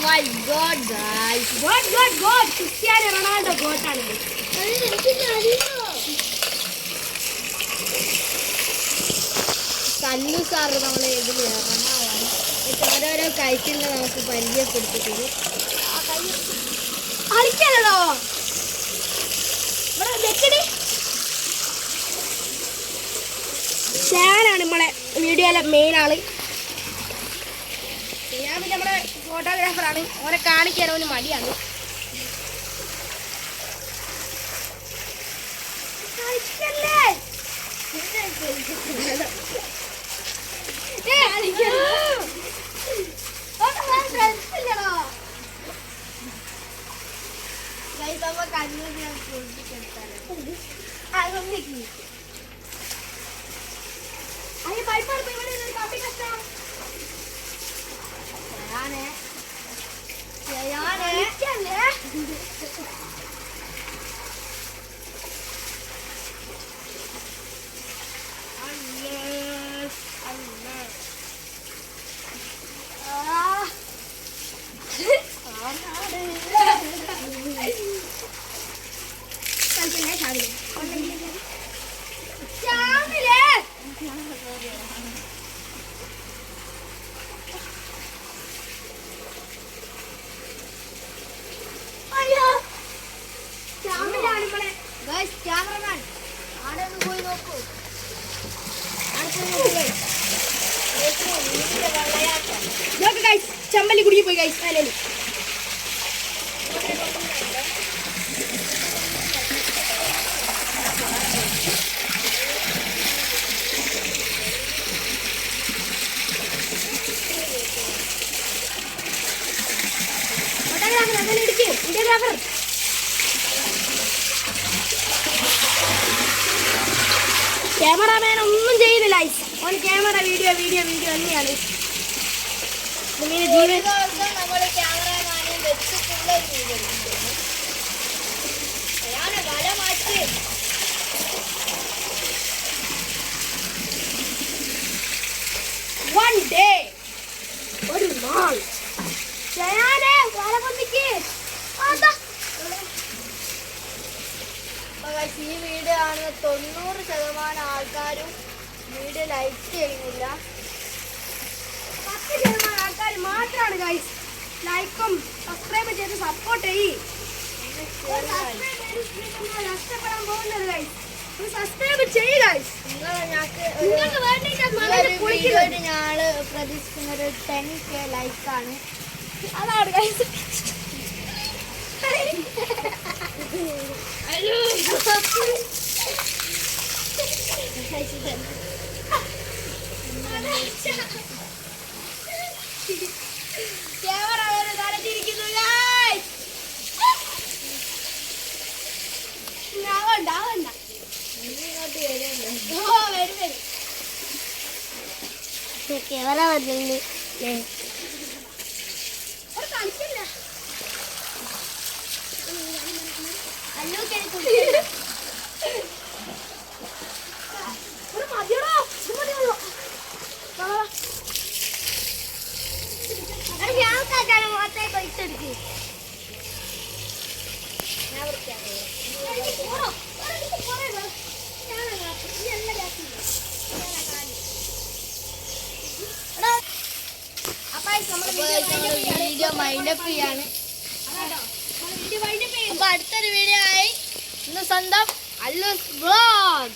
my god, guys. God. Cristiano Ronaldo goat ആണ്. കല്ലു sir നമ്മളെ ഇതിൽ ഇറങ്ങാവാണ്. ഓരോരോ കഴിക്കുന്ന നമുക്ക് പരിചയപ്പെടുത്തിട്ടുണ്ട്. കളിക്കലോ ഷാനാണ് നമ്മളെ വീഡിയോയിലെ മെയിൻ ആള്. ഞാൻ പിന്നെ നമ്മളെ ഫോട്ടോഗ്രാഫറാണ്. ഓനെ കാണിക്കാൻ അവന് മടിയാണ്. ക്യാമറമാൻ ആടെ ഒന്ന് പോയി നോക്കൂ. ചമ്പലി കുടുങ്ങി പോയി ഗൈസ്. അല്ലേ ഫോട്ടോഗ്രാഫർ അങ്ങനെ ഇടിക്കും. വീഡിയോഗ്രാഫർ ക്യാമറാമാൻ ഒന്നും ചെയ്യുന്നില്ല. ഓൻ ക്യാമറ വീഡിയോ തന്നെയാണ്. ജീവൻ നമ്മള് ക്യാമറമാനെ വെച്ചിട്ടുള്ള വീഡിയോ വല മാറ്റി. വൺ ഡേ ഒരു നാൾ വലപൊന്നിക്ക് ഈ വീഡിയോ ആണ് 90% ആൾക്കാരും വീഡിയോ ലൈക്ക് ചെയ്യുന്നില്ല. 10% ആൾക്കാർ മാത്രമാണ് ഗൈസ് ലൈക്കും സബ്സ്ക്രൈബ് ചെയ്ത് സപ്പോർട്ട് ചെയ്യും. നഷ്ടപ്പെടാൻ പോകുന്നത് ഗൈസ്. സബ്സ്ക്രൈബ് ചെയ്യ് ഗൈസ്. നിങ്ങൾക്ക് വേണ്ടിയിട്ട് ഞങ്ങള് പ്രതീക്ഷിക്കുന്ന ഒരു 10K ലൈക്കാണ്. അതാണ് ഗൈസ്. ക്യാമറ തലച്ചിരിക്കുന്നു. ക്യാമറ വന്നില്ലേ കളിക്കില്ല. വീഡിയോ മൈൻഡപ്പ് ചെയ്യാണ്. അപ്പൊ അടുത്തൊരു വീഡിയോ ആയി ഇന്ന് സ്വന്തം അല്ലൂസ് വ്ലോഗ്.